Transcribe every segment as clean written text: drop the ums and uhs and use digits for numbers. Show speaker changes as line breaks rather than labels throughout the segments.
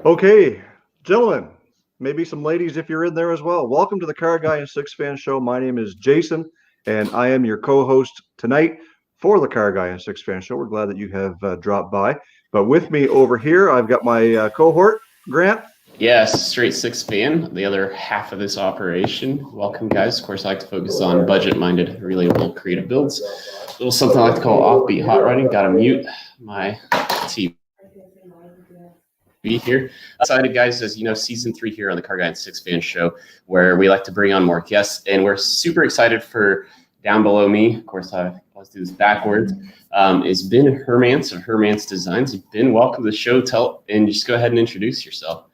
Okay, gentlemen, maybe some ladies if you're in there as well. Welcome to the CarrGuy and SixFan show. My name is Jason, and I am your co-host tonight for the CarrGuy and SixFan show. We're glad that you have dropped by. But with me over here, I've got my cohort, Grant.
Yes, straight six fan, the other half of this operation. Welcome, guys. Of course, I like to focus on budget-minded, relatable, creative builds. A little something I like to call offbeat hot rodding. Got to mute my TV here. Excited, guys, as you know, season 3 here on the CarrGuy and SixFan show, where we like to bring on more guests, and we're super excited for down below me. Of course, let's do this backwards. Is Ben Hermance of Hermance Designs. Ben, welcome to the show. And just go ahead and introduce yourself.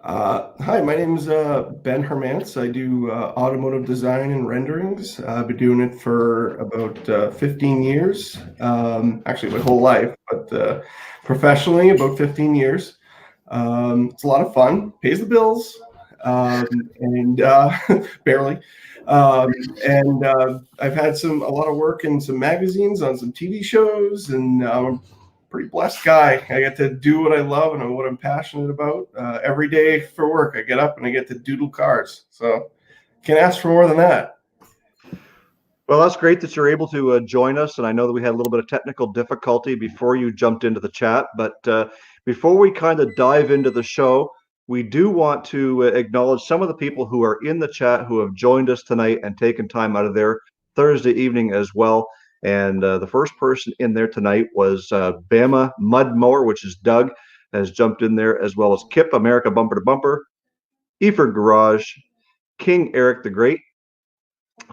Hi, my name is Ben Hermance. I do automotive design and renderings. I've been doing it for about 15 years, actually my whole life, but professionally about 15 years. It's a lot of fun, pays the bills, and barely. I've had a lot of work in some magazines, on some TV shows, and I'm pretty blessed guy. I get to do what I love and what I'm passionate about every day for work. I get up and I get to doodle cars. So can't ask for more than that.
Well, that's great that you're able to join us. And I know that we had a little bit of technical difficulty before you jumped into the chat. But before we kind of dive into the show, we do want to acknowledge some of the people who are in the chat who have joined us tonight and taken time out of their Thursday evening as well. And the first person in there tonight was Bama Mud Mower, which is Doug, has jumped in there, as well as Kip America Bumper to Bumper, Eford Garage, King Eric the Great,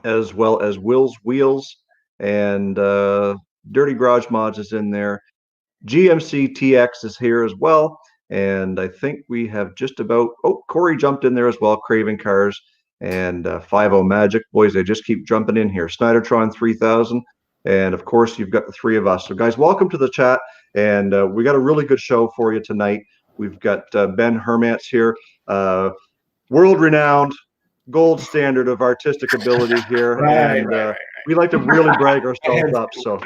as well as Will's Wheels, and Dirty Garage Mods is in there. GMC TX is here as well. And I think we have just about, Corey jumped in there as well, Craven Cars, and 50 Magic. Boys, they just keep jumping in here. Snydertron 3000. And of course, you've got the three of us. So, guys, welcome to the chat. And we got a really good show for you tonight. We've got Ben Hermance here, world-renowned, gold standard of artistic ability here. Right. We like to really brag ourselves up. So,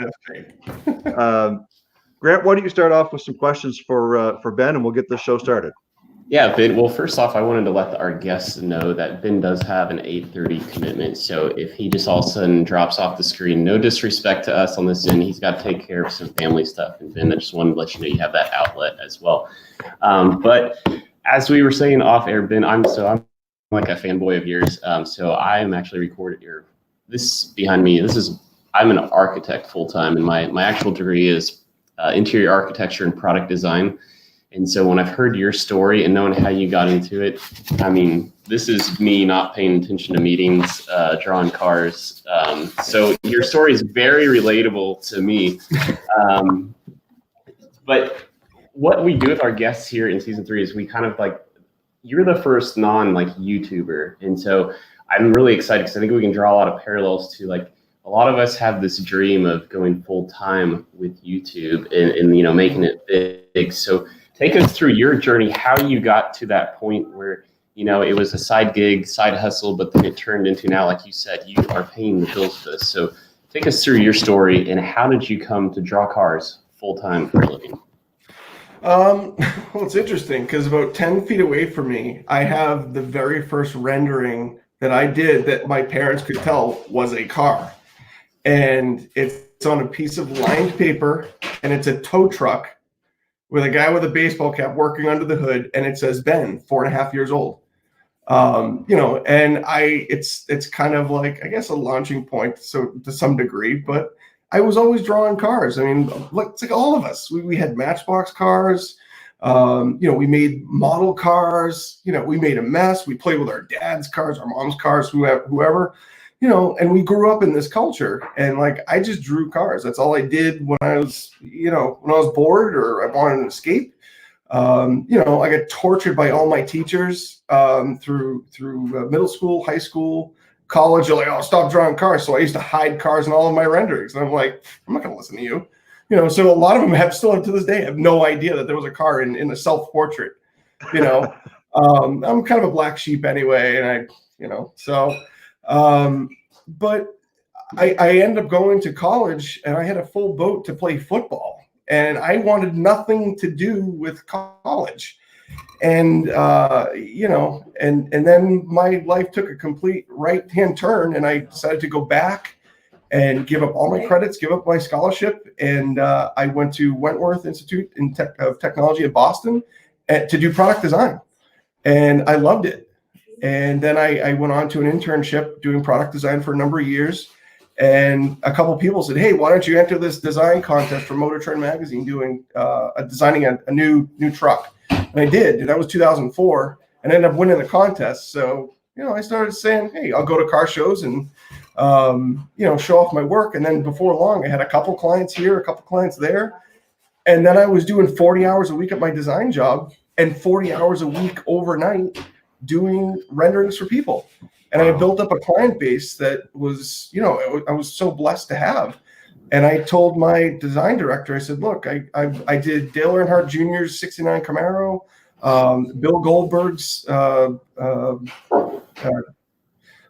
Grant, why don't you start off with some questions for Ben, and we'll get the show started.
Yeah, Ben. Well, first off, I wanted to let our guests know that Ben does have an 8:30 commitment. So if he just all of a sudden drops off the screen, no disrespect to us on this end, he's got to take care of some family stuff. And Ben, I just wanted to let you know you have that outlet as well. But as we were saying off air, Ben, I'm like a fanboy of yours. So I'm actually recorded here. This behind me, I'm an architect full time, and my actual degree is interior architecture and product design. And so when I've heard your story and knowing how you got into it, I mean, this is me not paying attention to meetings, drawing cars. So your story is very relatable to me. But what we do with our guests here in season 3 is we kind of you're the first YouTuber. And so I'm really excited because I think we can draw a lot of parallels to a lot of us have this dream of going full time with YouTube and making it big. So take us through your journey, how you got to that point where, it was a side gig, side hustle, but then it turned into now, like you said, you are paying the bills for this. So take us through your story and how did you come to draw cars full time for a living?
Well, it's interesting because about 10 feet away from me, I have the very first rendering that I did that my parents could tell was a car. And it's on a piece of lined paper, and it's a tow truck with a guy with a baseball cap working under the hood, and it says Ben, 4.5 years old. And it's kind of like, I guess, a launching point, so to some degree, but I was always drawing cars. I mean, it's like all of us. We had Matchbox cars. We made model cars. We made a mess. We played with our dad's cars, our mom's cars, whoever. And we grew up in this culture, and I just drew cars. That's all I did when I was, when I was bored or I wanted an escape. I got tortured by all my teachers through middle school, high school, college. They're like, oh, stop drawing cars. So I used to hide cars in all of my renderings. And I'm like, I'm not going to listen to you. So a lot of them still to this day have no idea that there was a car in a self-portrait. I'm kind of a black sheep anyway, and but I ended up going to college, and I had a full boat to play football. and I wanted nothing to do with college. And you know, and then my life took a complete right-hand turn, and I decided to go back and give up all my credits, give up my scholarship, and I went to Wentworth Institute of Technology in Boston to do product design, and I loved it. And then I went on to an internship doing product design for a number of years, and a couple of people said, "Hey, why don't you enter this design contest for Motor Trend magazine, doing designing a new truck?" And I did, and that was 2004, and I ended up winning the contest. So, you know, I started saying, "Hey, I'll go to car shows and you know, show off my work." And then before long, I had a couple clients here, a couple clients there. And then I was doing 40 hours a week at my design job and 40 hours a week overnight doing renderings for people. And I built up a client base that was, you know, I was so blessed to have. And I told my design director, I said, "Look, I did Dale Earnhardt Jr.'s 69 Camaro, Bill Goldberg's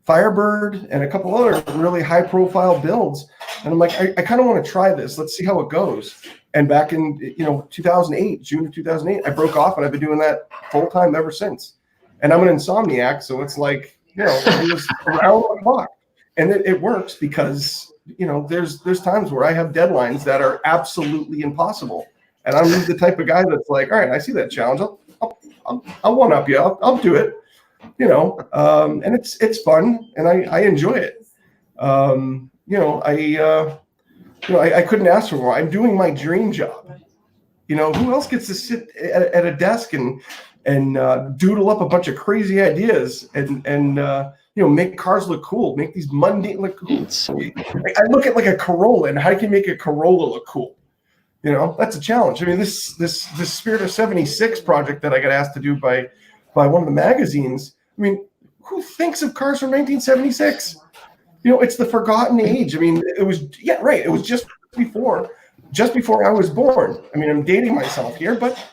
Firebird, and a couple other really high profile builds." And I'm like, I kind of want to try this. Let's see how it goes. And back in, you know, 2008, June of 2008, I broke off, and I've been doing that full time ever since. And I'm an insomniac, so it's like, you know, it was around the clock. And it works because, you know, there's times where I have deadlines that are absolutely impossible. And I'm the type of guy that's like, all right, I see that challenge. I'll one up you. I'll do it. You know, and it's fun, and I enjoy it. You know, I couldn't ask for more. I'm doing my dream job. You know, who else gets to sit at a desk and doodle up a bunch of crazy ideas and you know, make cars look cool, make these mundane look cool. I look at like a Corolla, and how can you make a Corolla look cool? You know, that's a challenge. I mean, this Spirit of 76 project that I got asked to do by one of the magazines. I mean, who thinks of cars from 1976? You know, it's the forgotten age. I mean, it was, yeah, right. It was just before I was born. I mean, I'm dating myself here, but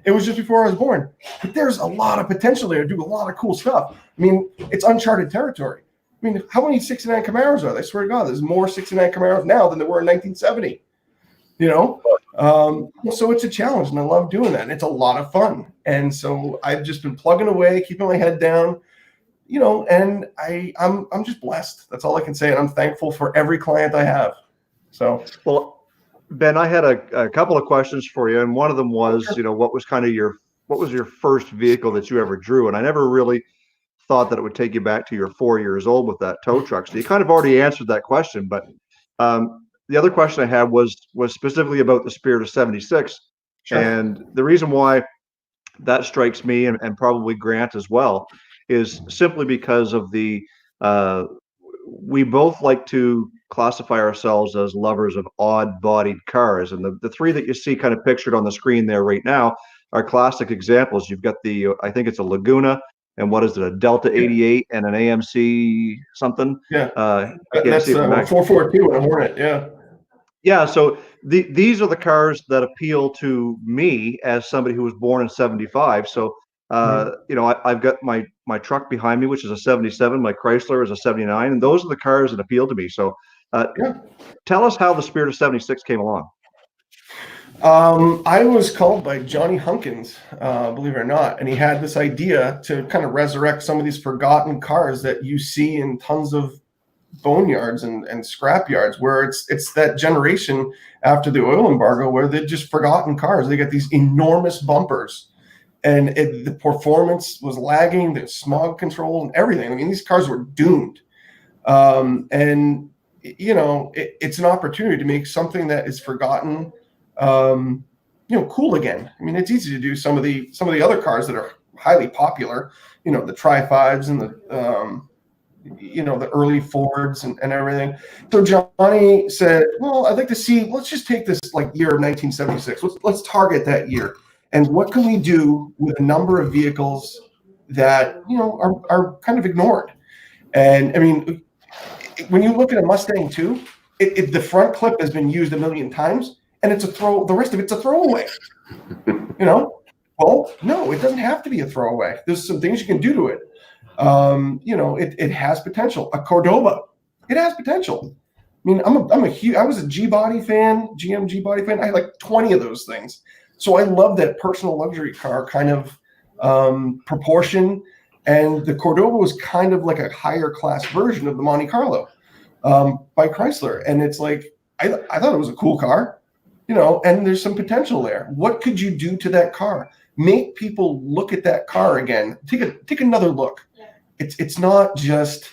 it was just before I was born. But there's a lot of potential there to do a lot of cool stuff. I mean, it's uncharted territory. I mean, how many 69 Camaros are there? I swear to God, there's more 69 Camaros now than there were in 1970. You know? So it's a challenge, and I love doing that. And it's a lot of fun. And so I've just been plugging away, keeping my head down, you know, and I'm just blessed. That's all I can say. And I'm thankful for every client I have. So,
well, Ben, I had a couple of questions for you, and one of them was, you know, what was your first vehicle that you ever drew? And I never really thought that it would take you back to your 4 years old with that tow truck. So you kind of already answered that question, but the other question I had was specifically about the Spirit of 76.
Sure.
And the reason why that strikes me, and probably Grant as well, is simply because of the we both like to classify ourselves as lovers of odd-bodied cars, and the three that you see kind of pictured on the screen there right now are classic examples. You've got the I think it's a Laguna, and what is it, a Delta 88 and an AMC something?
Yeah,
that's
a 442 and a Hornet. Yeah.
Yeah, so these are the cars that appeal to me as somebody who was born in 75. So you know, I've got my truck behind me, which is a 77. My Chrysler is a 79, and those are the cars that appeal to me. So tell us how the Spirit of 76 came along.
I was called by Johnny Hunkins, believe it or not, and he had this idea to kind of resurrect some of these forgotten cars that you see in tons of boneyards and scrap yards, where it's that generation after the oil embargo where they're just forgotten cars. They got these enormous bumpers, and the performance was lagging, the smog control and everything. I mean, these cars were doomed. And you know, it's an opportunity to make something that is forgotten, you know, cool again. I mean, it's easy to do some of the other cars that are highly popular, you know, the Tri-5s and the you know, the early Fords and everything. So Johnny said, well, I'd like to see, let's just take this like year of 1976. Let's target that year. And what can we do with a number of vehicles that, you know, are kind of ignored? And I mean, when you look at a Mustang too, the front clip has been used a million times, and the rest of it's a throwaway. You know? Well, no, it doesn't have to be a throwaway. There's some things you can do to it. You know, it has potential. A Cordoba, it has potential. mean, I was a G-Body fan, GM G-Body fan. I had like 20 of those things. So I love that personal luxury car kind of proportion. And the Cordova was kind of like a higher class version of the Monte Carlo by Chrysler. And it's like, I thought it was a cool car, you know, and there's some potential there. What could you do to that car? Make people look at that car again. Take another look. It's not just,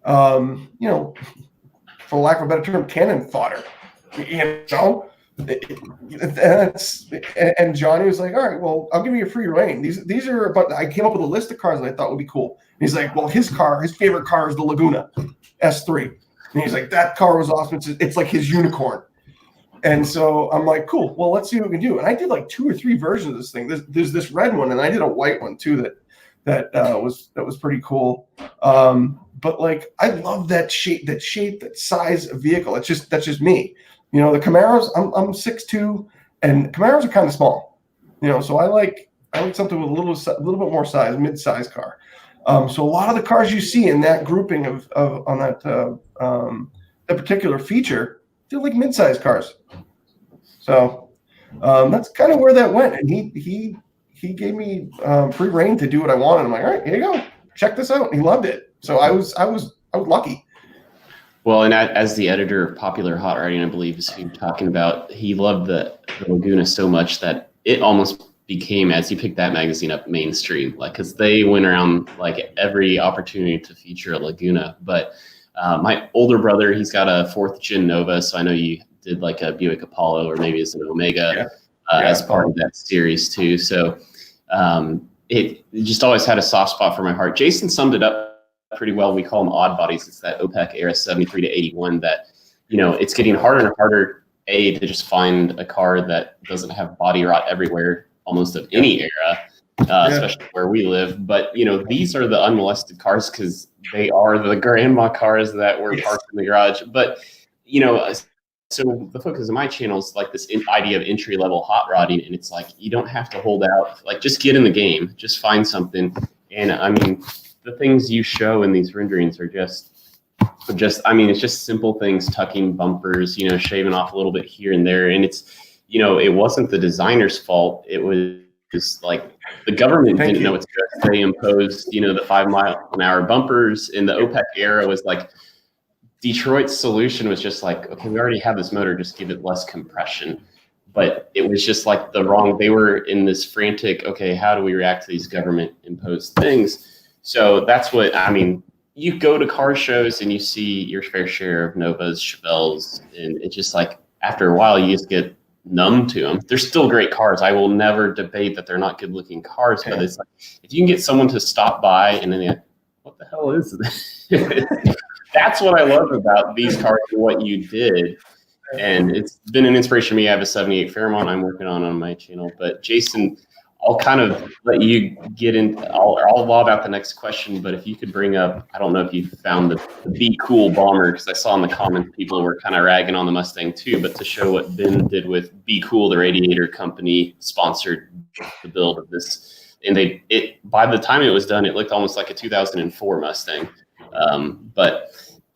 you know, for lack of a better term, cannon fodder, you know. And Johnny was like, all right, well, I'll give you a free reign. These are about. I came up with a list of cars that I thought would be cool. And he's like, well, his favorite car is the Laguna S3. And he's like, that car was awesome. It's like his unicorn. And so I'm like, cool. Well, let's see what we can do. And I did like 2 or 3 versions of this thing. There's this red one, and I did a white one too. That was pretty cool. But like, I love that shape, that size of vehicle. That's just me. You know, the Camaros. I'm 6'2", and Camaros are kind of small. You know, so I like something with a little bit more size, mid-size car. So a lot of the cars you see in that grouping of on that particular feature, they're like mid-size cars. So that's kind of where that went. And he gave me free reign to do what I wanted. I'm like, all right, here you go, check this out. And he loved it. So I was lucky.
Well, and as the editor of Popular Hot Rodding, I believe is who you're talking about, he loved the Laguna so much that it almost became, as he picked that magazine up, mainstream. Like, because they went around like every opportunity to feature a Laguna. But my older brother, he's got a 4th gen Nova, so I know you did like a Buick Apollo or maybe it's an Omega as part of that series too. So it just always had a soft spot for my heart. Jason summed it up pretty well. We call them odd bodies. It's that OPEC era 73 to 81 that, you know, it's getting harder and harder, to just find a car that doesn't have body rot everywhere, almost of any era, especially where we live. But, you know, these are the unmolested cars because they are the grandma cars that were parked in the garage. But, you know, so the focus of my channel is like this idea of entry-level hot rodding, and it's like you don't have to hold out. Like, just get in the game, just find something. And I mean, the things you show in these renderings are just I mean, it's just simple things, tucking bumpers, you know, shaving off a little bit here and there. And it's, you know, it wasn't the designer's fault. It was just like the government didn't know what to do. They imposed, you know, the 5-mile-an-hour bumpers. In the OPEC era was like, Detroit's solution was just like, okay, we already have this motor, just give it less compression. But it was just like they were in this frantic, okay, how do we react to these government imposed things? So that's what, I mean, you go to car shows and you see your fair share of Novas, Chevelles, and it's just like, after a while, you just get numb to them. They're still great cars. I will never debate that they're not good looking cars, but it's like, if you can get someone to stop by and then they're like, what the hell is this? That's what I love about these cars and what you did. And it's been an inspiration to me. I have a 78 Fairmont I'm working on my channel. But Jason, I'll kind of let you get in. I'll lob out the next question, but if you could bring up, I don't know if you found the Be Cool bomber, because I saw in the comments people were kind of ragging on the Mustang too, but to show what Ben did with Be Cool, the radiator company sponsored the build of this. And by the time it was done, it looked almost like a 2004 Mustang. But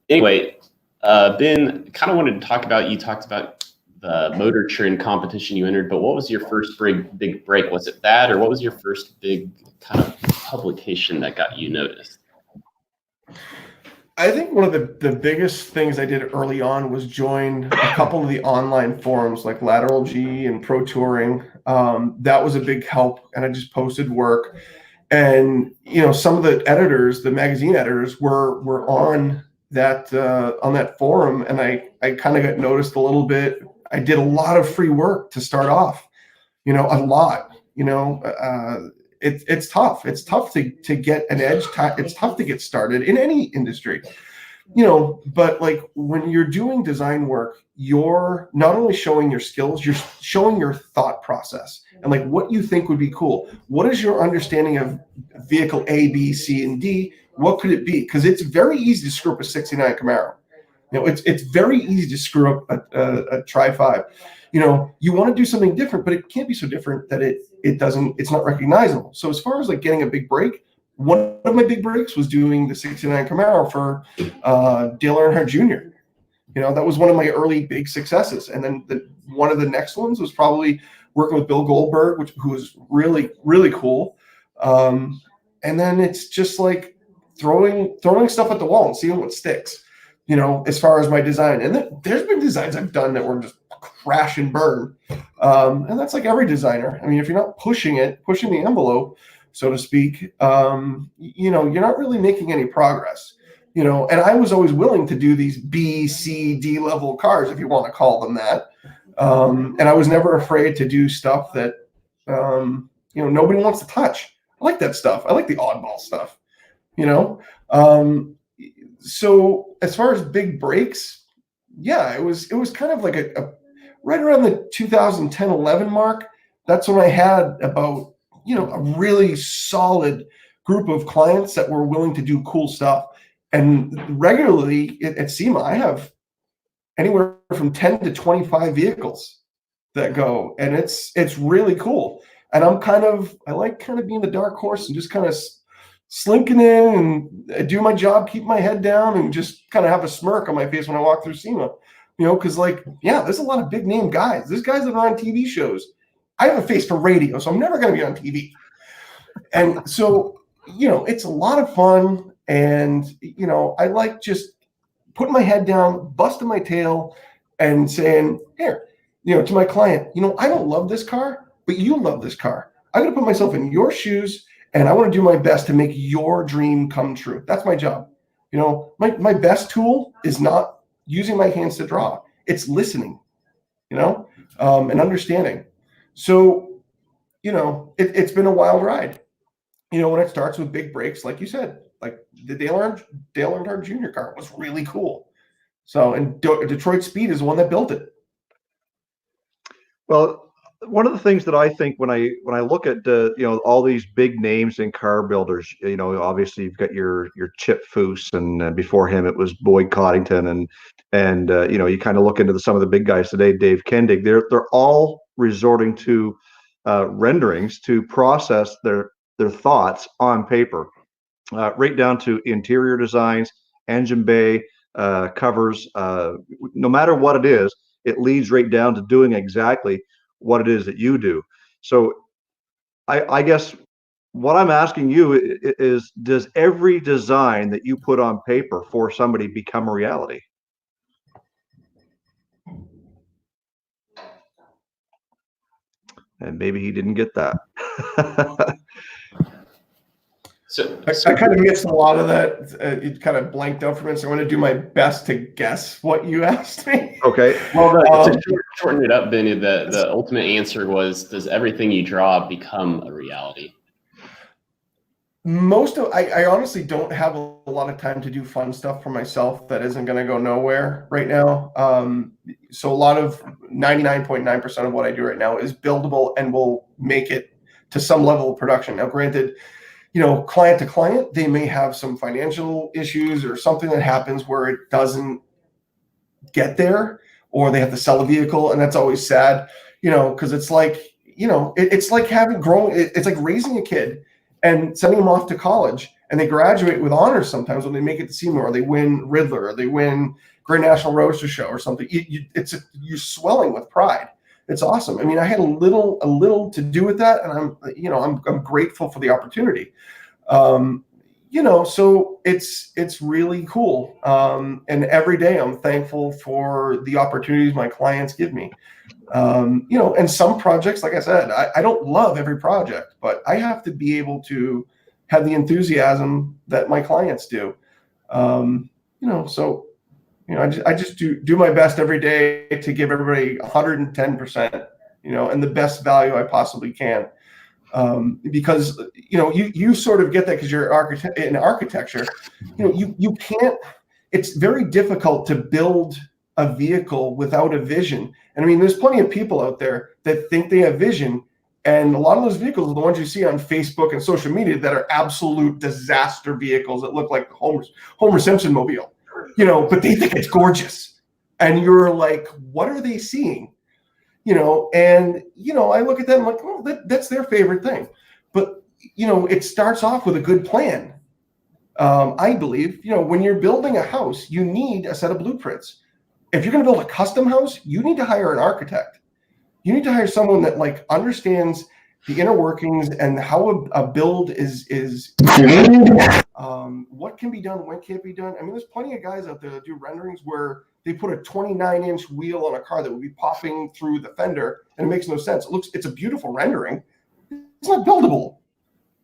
anyway, Ben, kind of wanted to talk about, you talked about the Motor Trend competition you entered, but what was your first big break? Was it that, or what was your first big kind of publication that got you noticed?
I think one of the biggest things I did early on was join a couple of the online forums like Lateral G and Pro Touring. That was a big help, and I just posted work. And you know, some of the editors, the magazine editors, were on that forum, and I kind of got noticed a little bit. I did a lot of free work to start off, you know, a lot. You know, it's tough. It's tough to get an edge. It's tough to get started in any industry, you know. But like when you're doing design work, you're not only showing your skills, you're showing your thought process and like what you think would be cool. What is your understanding of vehicle A, B, C, and D? What could it be? Because it's very easy to screw up a '69 Camaro. You know, it's very easy to screw up a Tri-5. You know, you want to do something different, but it can't be so different that it's not recognizable. So as far as like getting a big break, one of my big breaks was doing the '69 Camaro for Dale Earnhardt Jr. You That was one of my early big successes. And then one of the next ones was probably working with Bill Goldberg, who was really, really cool. And then it's just like throwing stuff at the wall and seeing what sticks, as far as my design. And then there's been designs I've done that were just crash and burn. And that's like every designer. I mean, if you're not pushing the envelope, so to speak, you're not really making any progress. And I was always willing to do these B, C, D level cars, if you want to call them that. And I was never afraid to do stuff that, nobody wants to touch. I like that stuff. I like the oddball stuff, So as far as big breaks, yeah, it was kind of like a right around the 2010-11 mark. That's when I had about, a really solid group of clients that were willing to do cool stuff. And regularly at SEMA, I have anywhere from 10 to 25 vehicles that go, and it's really cool. And I like kind of being the dark horse and just kind of slinking in and do my job, keep my head down, and just kind of have a smirk on my face when I walk through SEMA, because there's a lot of big name guys. There's guys that are on TV shows. I have a face for radio, so I'm never going to be on TV. And so, it's a lot of fun. And, I like just putting my head down, busting my tail, and saying, here, to my client, I don't love this car, but you love this car. I'm going to put myself in your shoes, and I want to do my best to make your dream come true. That's my job. My best tool is not using my hands to draw. It's listening, and understanding. So, it's been a wild ride. When it starts with big breaks, like you said, like the Dale Earnhardt Jr. car was really cool. So, and Detroit Speed is the one that built it.
Well, one of the things that I think when I look at all these big names in car builders, obviously you've got your Chip Foose, and before him it was Boyd Coddington, and you kind of look into some of the big guys today, Dave Kendig. They're all resorting to renderings to process their thoughts on paper, right down to interior designs, engine bay, covers. No matter what it is, it leads right down to doing exactly what it is that you do. So I guess what I'm asking you is, does every design that you put on paper for somebody become a reality? And maybe he didn't get that.
So I kind of missed a lot of that. It kind of blanked out for me, so I'm going to do my best to guess what you asked me.
Okay.
Well, to shorten it up, Benny, the ultimate answer was, does everything you draw become a reality?
I honestly don't have a lot of time to do fun stuff for myself that isn't going to go nowhere right now. So a lot of 99.9% of what I do right now is buildable and will make it to some level of production. Now, granted, client to client, they may have some financial issues or something that happens where it doesn't get there, or they have to sell a vehicle, and that's always sad, because it's like, it's like it's like raising a kid and sending them off to college, and they graduate with honors sometimes when they make it to SEMA, or they win Riddler, or they win Great National Roadster Show or something. You're swelling with pride. It's awesome. I mean, I had a little to do with that, and I'm grateful for the opportunity. So it's really cool. And every day I'm thankful for the opportunities my clients give me. And some projects, like I said, I don't love every project, but I have to be able to have the enthusiasm that my clients do. I just do my best every day to give everybody 110%, and the best value I possibly can. Because you sort of get that because you're in architecture. You can't. It's very difficult to build a vehicle without a vision. And I mean, there's plenty of people out there that think they have vision, and a lot of those vehicles are the ones you see on Facebook and social media that are absolute disaster vehicles that look like the Homer Simpson mobile. But they think it's gorgeous, and you're like, what are they seeing? And I look at them like, well, that's their favorite thing. But it starts off with a good plan. I believe when you're building a house, you need a set of blueprints. if you're going to build a custom house, you need to hire an architect. You need to hire someone that like understands the inner workings and how a build is what can be done, when can't be done. I mean, there's plenty of guys out there that do renderings where they put a 29-inch wheel on a car that would be popping through the fender, and it makes no sense. It's a beautiful rendering. It's not buildable,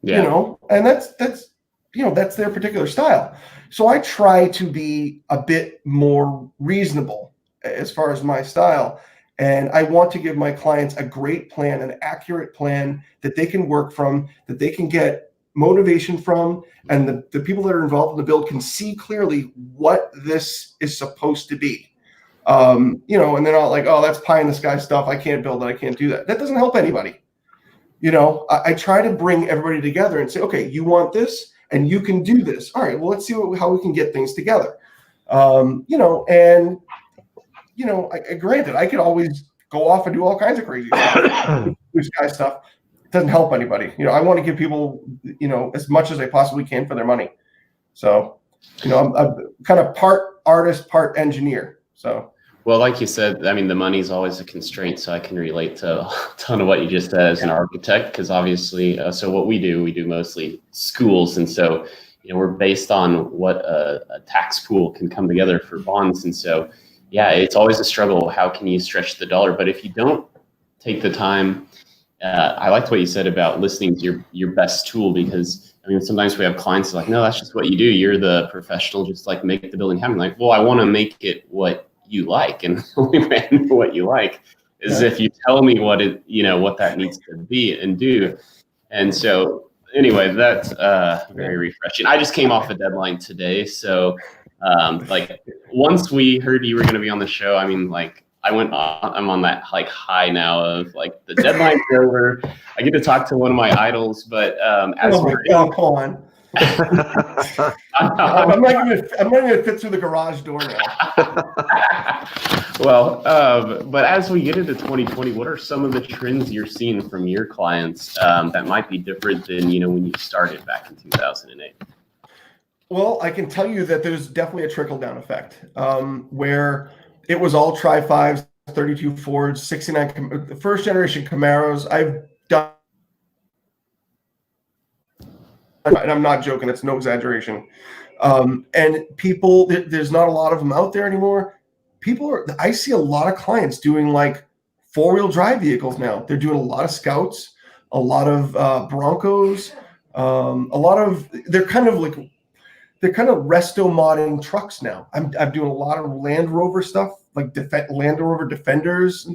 you know, and that's their particular style. So I try to be a bit more reasonable as far as my style. And I want to give my clients a great plan, an accurate plan that they can work from, that they can get motivation from, and the people that are involved in the build can see clearly what this is supposed to be. You know, and they're not like, oh, that's pie in the sky stuff. I can't build it. I can't do that. That doesn't help anybody. You know, I try to bring everybody together and say, okay, you want this and you can do this. All right, well, let's see how we can get things together. You know, and you know, granted, I could always go off and do all kinds of crazy stuff. Blue sky stuff. It doesn't help anybody. You know, I want to give people, you know, as much as I possibly can for their money. So, you know, I'm kind of part artist, part engineer. So.
Well, like you said, I mean, the money is always a constraint, so I can relate to a ton of what you just said as an architect, because obviously, so what we do mostly schools, and so, you know, we're based on what a tax pool can come together for bonds, and so, yeah, it's always a struggle. How can you stretch the dollar? But if you don't take the time, I liked what you said about listening to your best tool, because I mean, sometimes we have clients like, no, that's just what you do. You're the professional, just like make the building happen. Like, well, I want to make it what you like, and the only way I know what you like is if you tell me what it, you know, what that needs to be and do. And so anyway, that's very refreshing. I just came off a deadline today, so like once we heard you were going to be on the show, I mean, like I'm on that like high now of like the deadline's over. I get to talk to one of my idols, but as
come on. I'm not gonna fit through the garage door now.
Well, but as we get into 2020, what are some of the trends you're seeing from your clients that might be different than, you know, when you started back in 2008?
Well, I can tell you that there's definitely a trickle-down effect where it was all Tri-5s, 32 Fords, 69, the first generation Camaros. I've done, and I'm not joking, it's no exaggeration. And people, there's not a lot of them out there anymore. I see a lot of clients doing like 4-wheel drive vehicles now. They're doing a lot of Scouts, a lot of Broncos, they're kind of resto modding trucks now. I'm doing a lot of Land Rover stuff, like Land Rover Defenders,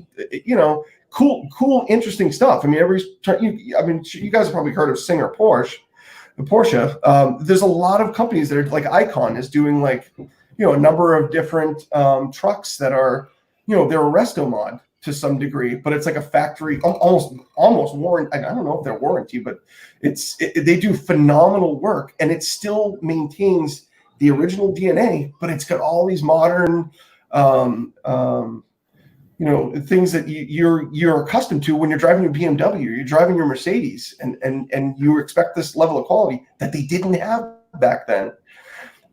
you know, cool, interesting stuff. I mean, you guys have probably heard of Singer Porsche. There's a lot of companies that are like Icon is doing like, you know, a number of different trucks that are, you know, they're a resto mod to some degree, but it's like a factory, almost warranty. I don't know if they're warranty, but they do phenomenal work, and it still maintains the original DNA, but it's got all these modern, you know, things that you're accustomed to when you're driving your BMW, you're driving your Mercedes, and you expect this level of quality that they didn't have back then.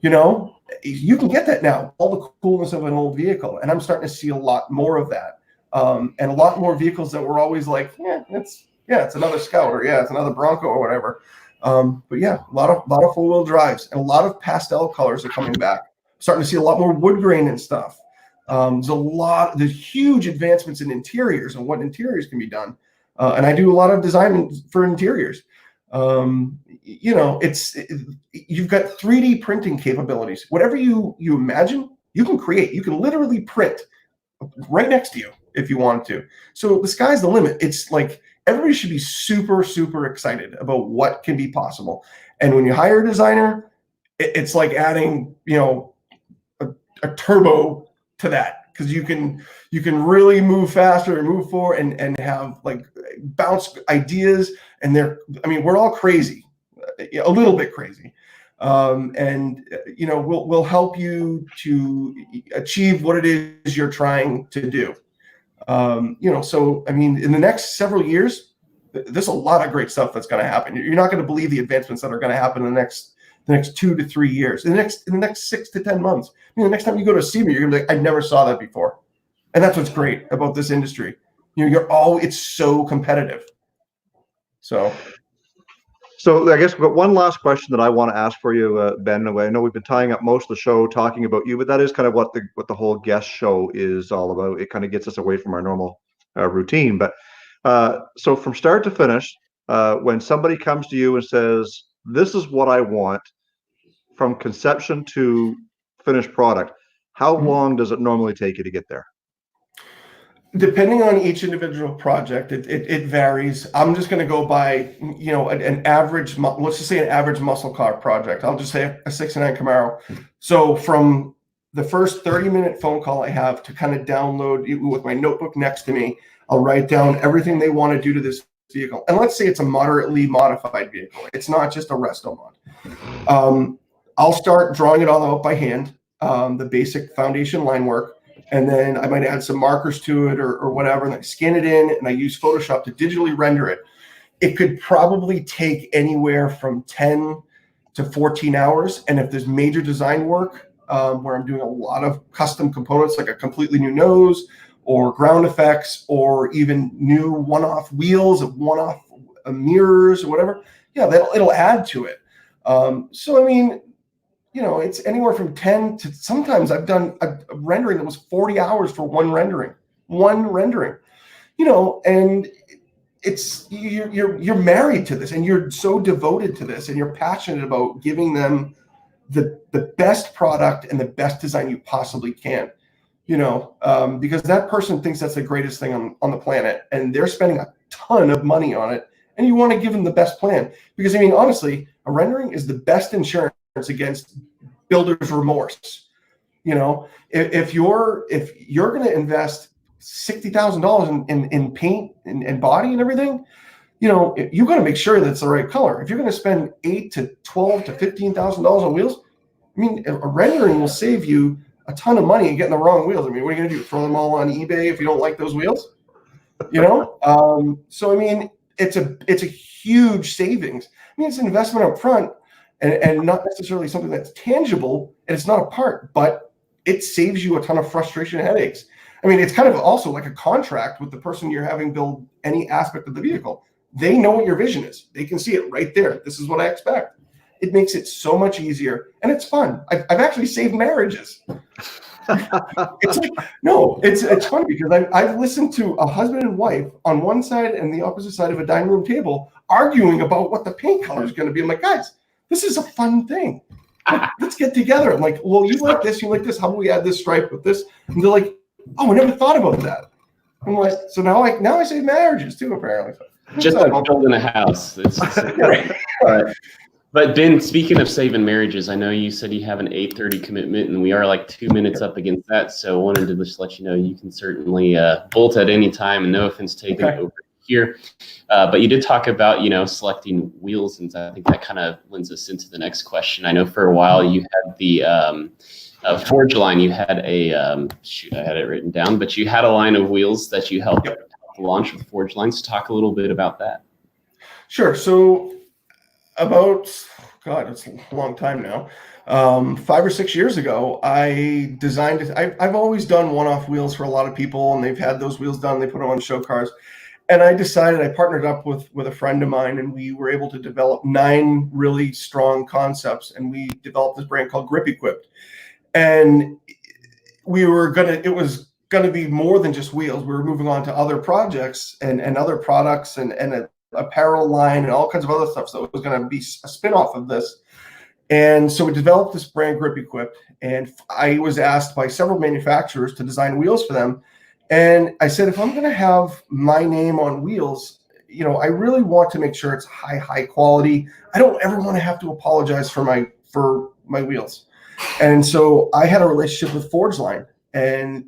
You know, you can get that now, all the coolness of an old vehicle, and I'm starting to see a lot more of that. And a lot more vehicles that were always like, it's another Scout, or it's another Bronco or whatever. But yeah, a lot of 4-wheel drives, and a lot of pastel colors are coming back. Starting to see a lot more wood grain and stuff. There's huge advancements in interiors and what interiors can be done. And I do a lot of design for interiors. You know, you've got 3D printing capabilities. Whatever you imagine, you can create. You can literally print right next to you if you wanted to. So the sky's the limit. It's like everybody should be super, super excited about what can be possible. And when you hire a designer, it's like adding, you know, a turbo to that, because you can really move faster and move forward and have like bounce ideas. And we're all crazy, a little bit crazy. And you know, we'll help you to achieve what it is you're trying to do. You know, so I mean, in the next several years, there's a lot of great stuff that's going to happen. You're not going to believe the advancements that are going to happen in the next the next 2 to 3 years, in the next 6 to 10 months. The next time you go to see me, you're gonna be like, I never saw that before. And that's what's great about this industry. It's so competitive. So
I guess, but one last question that I want to ask for you, Ben. I know we've been tying up most of the show talking about you, but that is kind of what the whole guest show is all about. It kind of gets us away from our normal routine. But so from start to finish, when somebody comes to you and says, "This is what I want," from conception to finished product, how long does it normally take you to get there?
depending on each individual project, it varies. I'm just going to go by, an average, let's just say an average muscle car project. I'll just say a 69 Camaro. So from the first 30-minute phone call I have to kind of download with my notebook next to me, I'll write down everything they want to do to this vehicle. And let's say it's a moderately modified vehicle. It's not just a resto mod. I'll start drawing it all out by hand, the basic foundation line work. And then I might add some markers to it or whatever, and I scan it in, and I use Photoshop to digitally render it. It could probably take anywhere from 10 to 14 hours. And if there's major design work where I'm doing a lot of custom components, like a completely new nose or ground effects, or even new one-off wheels, one-off mirrors or whatever, yeah, it'll add to it. So, I mean, it's anywhere from 10 to, sometimes I've done a rendering that was 40 hours for one rendering, and it's, you're married to this, and you're so devoted to this, and you're passionate about giving them the best product and the best design you possibly can, because that person thinks that's the greatest thing on the planet, and they're spending a ton of money on it, and you want to give them the best plan, because I mean, honestly, a rendering is the best insurance against builder's remorse. If you're going to invest $60,000 in paint and body and everything, you got to make sure that's the right color. If you're going to spend $8,000 to $12,000 to $15,000 on wheels, I mean, a rendering will save you a ton of money and getting the wrong wheels. I mean, what are you going to do? Throw them all on eBay if you don't like those wheels? So I mean, it's a huge savings. I mean, it's an investment up front. And not necessarily something that's tangible, and it's not a part, but it saves you a ton of frustration and headaches. I mean, it's kind of also like a contract with the person you're having build any aspect of the vehicle. They know what your vision is. They can see it right there. This is what I expect. It makes it so much easier, and it's fun. I've actually saved marriages. It's like, no, it's funny because I've listened to a husband and wife on one side and the opposite side of a dining room table arguing about what the paint color is going to be. I'm like, guys, this is a fun thing. Let's get together. I'm like, well, you like this, how about we add this stripe with this? And they're like, oh, I never thought about that. I'm like, so now I save marriages too, apparently.
Just like building a house. But Ben, speaking of saving marriages, I know you said you have an 8:30 commitment, and we are like 2 minutes up against that. So I wanted to just let you know you can certainly bolt at any time, and no offense taken over here. But you did talk about, selecting wheels, and I think that kind of lends us into the next question. I know for a while you had the Forge line. You had a shoot, I had it written down, but you had a line of wheels that you helped launch with Forge lines. Talk a little bit about that.
Sure. So about, God, it's a long time now. 5 or 6 years ago, I designed it. I've always done one-off wheels for a lot of people, and they've had those wheels done. They put them on show cars. And I decided, I partnered up with a friend of mine, and we were able to develop 9 really strong concepts. And we developed this brand called Grip Equipped. And it was going to be more than just wheels. We were moving on to other projects and other products and an apparel line and all kinds of other stuff. So it was going to be a spin-off of this. And so we developed this brand, Grip Equipped. And I was asked by several manufacturers to design wheels for them. And I said, if I'm going to have my name on wheels, I really want to make sure it's high quality. I don't ever want to have to apologize for my wheels. And so I had a relationship with Forge Line, and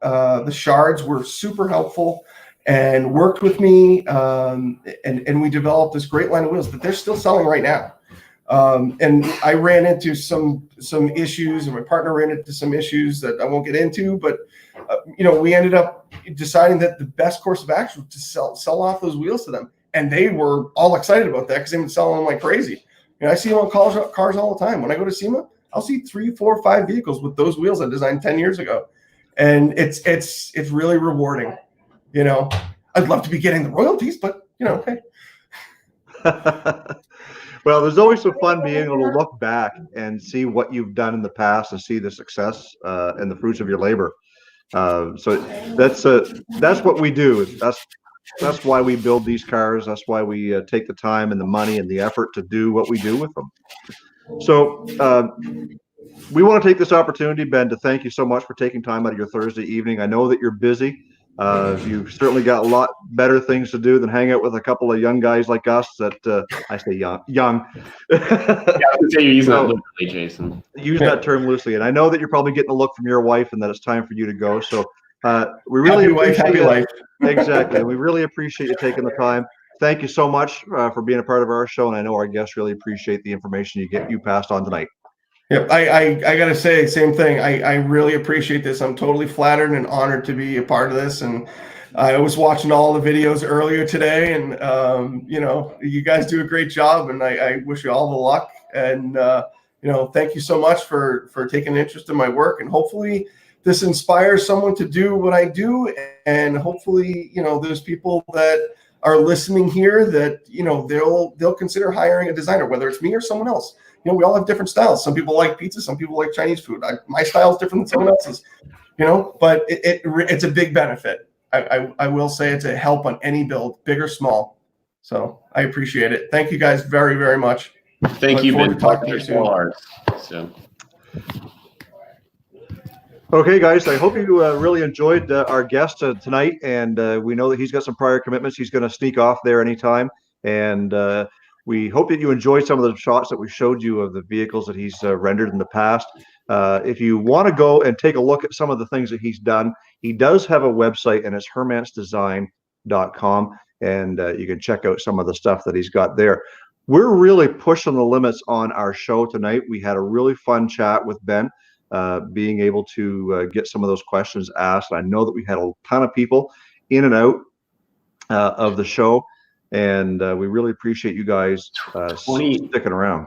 the Shards were super helpful and worked with me. And we developed this great line of wheels that they're still selling right now. And I ran into some issues, and my partner ran into some issues that I won't get into, but we ended up deciding that the best course of action was to sell off those wheels to them. And they were all excited about that because they've been selling them like crazy. I see them on cars all the time. When I go to SEMA, I'll see 3, 4, 5 vehicles with those wheels I designed 10 years ago, and it's really rewarding. I'd love to be getting the royalties, but hey.
Well, there's always some fun being able to look back and see what you've done in the past and see the success and the fruits of your labor. So that's what we do. That's why we build these cars. That's why we take the time and the money and the effort to do what we do with them. So we want to take this opportunity, Ben, to thank you so much for taking time out of your Thursday evening. I know that you're busy. You've certainly got a lot better things to do than hang out with a couple of young guys like us that I say young.
Yeah, I would say you're using that literally, Jason.
Use that term loosely. And I know that you're probably getting a look from your wife and that it's time for you to go. So we really
happy life.
Exactly. We really appreciate you taking the time. Thank you so much for being a part of our show. And I know our guests really appreciate the information you passed on tonight.
Yep, I got to say, same thing. I really appreciate this. I'm totally flattered and honored to be a part of this. And I was watching all the videos earlier today, and you guys do a great job, and I wish you all the luck. And thank you so much for taking an interest in my work, and hopefully this inspires someone to do what I do. And hopefully, there's people that are listening here that they'll consider hiring a designer, whether it's me or someone else. We all have different styles. Some people like pizza, some people like Chinese food. My style is different than someone else's, but it's a big benefit. I will say it's a help on any build, big or small. So I appreciate it. Thank you guys very, very much.
Thank you, Ben. Talking to you soon. So.
Okay, guys, I hope you really enjoyed our guest tonight, and we know that he's got some prior commitments. He's going to sneak off there anytime, and we hope that you enjoyed some of the shots that we showed you of the vehicles that he's rendered in the past. If you want to go and take a look at some of the things that he's done, he does have a website, and it's hermancedesign.com, and you can check out some of the stuff that he's got there. We're really pushing the limits on our show tonight. We had a really fun chat with Ben, being able to get some of those questions asked. I know that we had a ton of people in and out of the show, and we really appreciate you guys sticking around.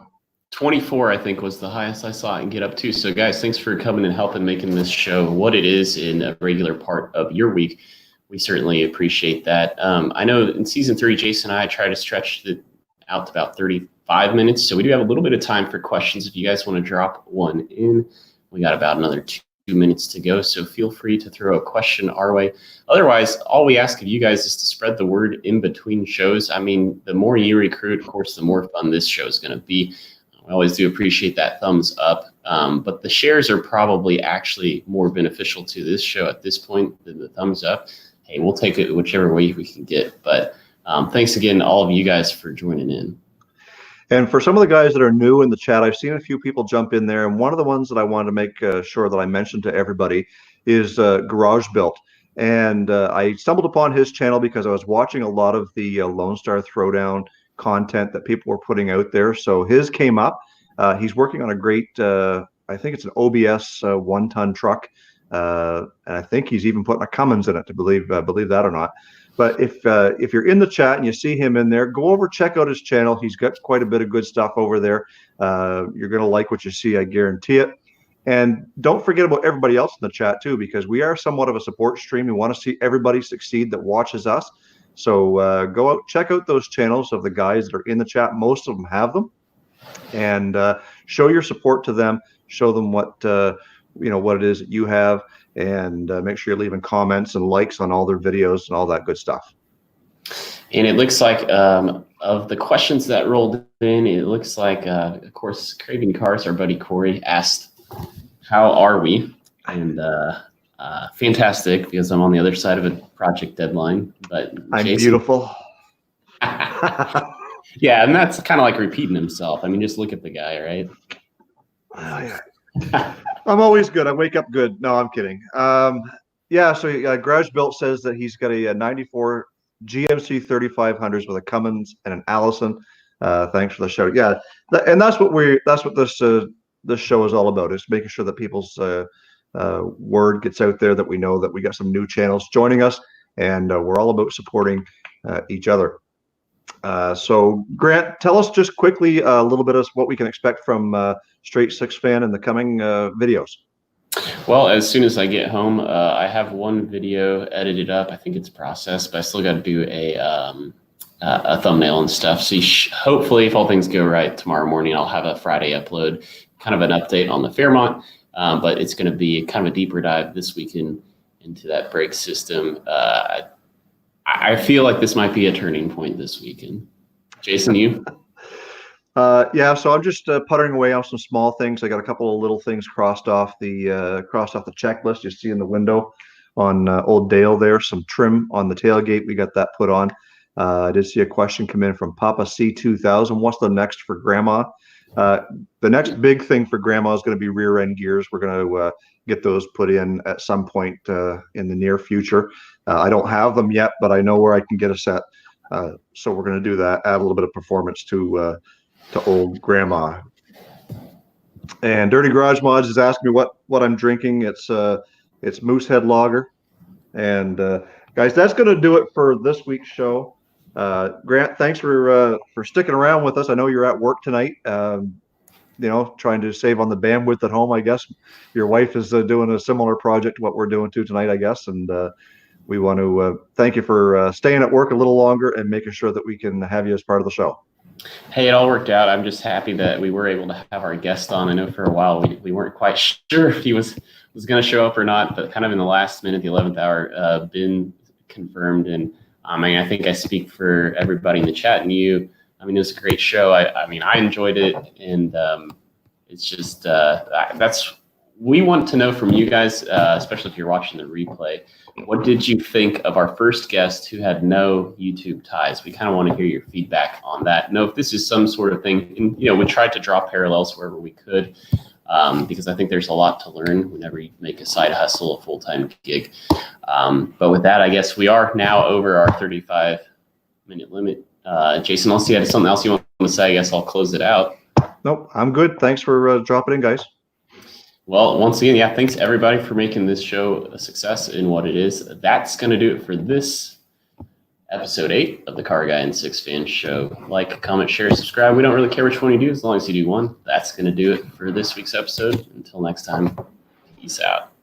24, I think, was the highest I saw it and get up to. So, guys, thanks for coming and helping making this show what it is in a regular part of your week. We certainly appreciate that. I know in season 3, Jason and I try to stretch it out to about 35 minutes. So we do have a little bit of time for questions if you guys want to drop one in. We got about another 2 minutes to go, so feel free to throw a question our way. Otherwise, all we ask of you guys is to spread the word in between shows. I mean, the more you recruit, of course, the more fun this show is going to be. I always do appreciate that thumbs up, but the shares are probably actually more beneficial to this show at this point than the thumbs up. Hey, we'll take it whichever way we can get. But thanks again to all of you guys for joining in.
And for some of the guys that are new in the chat, I've seen a few people jump in there. And one of the ones that I wanted to make sure that I mentioned to everybody is Garage Built. And I stumbled upon his channel because I was watching a lot of the Lone Star Throwdown content that people were putting out there. So his came up. He's working on a great, I think it's an OBS 1-ton truck. And I think he's even putting a Cummins in it, to believe that or not. But if you're in the chat and you see him in there, go over, check out his channel. He's got quite a bit of good stuff over there. You're going to like what you see, I guarantee it. And don't forget about everybody else in the chat too, because we are somewhat of a support stream. We want to see everybody succeed that watches us. So go out, check out those channels of the guys that are in the chat. Most of them have them. And show your support to them. Show them what what it is that you have. And make sure you're leaving comments and likes on all their videos and all that good stuff.
And it looks like of the questions that rolled in, it looks like, of course, Craving Cars, our buddy Corey, asked, how are we? And fantastic, because I'm on the other side of a project deadline. But
I'm
Jason,
beautiful.
Yeah, and that's kind of like repeating himself. I mean, just look at the guy, right?
Oh, yeah. I'm always good. I wake up good. No, I'm kidding. Yeah, so Garage Built says that he's got a 94 GMC 3500s with a Cummins and an Allison. Thanks for the show. Yeah, and that's what this show is all about, is making sure that people's word gets out there, that we know that we got some new channels joining us, and we're all about supporting each other. So Grant, tell us just quickly a little bit of what we can expect from Straight SixFan in the coming videos.
Well, as soon as I get home, I have one video edited up. I think it's processed, but I still got to do a thumbnail and stuff. So hopefully, if all things go right, tomorrow morning I'll have a Friday upload, kind of an update on the Fairmont. But it's going to be kind of a deeper dive this weekend into that brake system. I feel like this might be a turning point this weekend. Jason, you?
Yeah, so I'm just puttering away on some small things. I got a couple of little things crossed off the checklist. You see in the window on Old Dale there, some trim on the tailgate. We got that put on. I did see a question come in from Papa C2000. What's the next for Grandma? The next big thing for Grandma is going to be rear end gears. We're going to get those put in at some point in the near future. I don't have them yet, but I know where I can get a set. So we're going to do that. Add a little bit of performance to old Grandma. And Dirty Garage Mods is asking me what I'm drinking. It's Moosehead Lager. And guys, that's going to do it for this week's show. Grant, thanks for sticking around with us. I know you're at work tonight. Trying to save on the bandwidth at home. I guess your wife is doing a similar project to what we're doing tonight, I guess. And we want to thank you for staying at work a little longer and making sure that we can have you as part of the show.
Hey, it all worked out. I'm just happy that we were able to have our guest on. I know for a while we weren't quite sure if he was going to show up or not, but kind of in the last minute, the 11th hour, been confirmed. And I think I speak for everybody in the chat and you. I mean, it was a great show. I enjoyed it, and it's just we want to know from you guys, especially if you're watching the replay. What did you think of our first guest who had no YouTube ties? We kind of want to hear your feedback on that. Know if this is some sort of thing. And, we tried to draw parallels wherever we could, because I think there's a lot to learn whenever you make a side hustle a full-time gig. But with that, I guess we are now over our 35-minute limit. Jason, unless you had something else you want to say, I guess I'll close it out.
Nope, I'm good. Thanks for dropping in, guys.
Well, once again, thanks everybody for making this show a success in what it is. That's going to do it for this episode 8 of the CarrGuy and SixFan show. Like, comment, share, subscribe. We don't really care which one you do as long as you do one. That's going to do it for this week's episode. Until next time, peace out.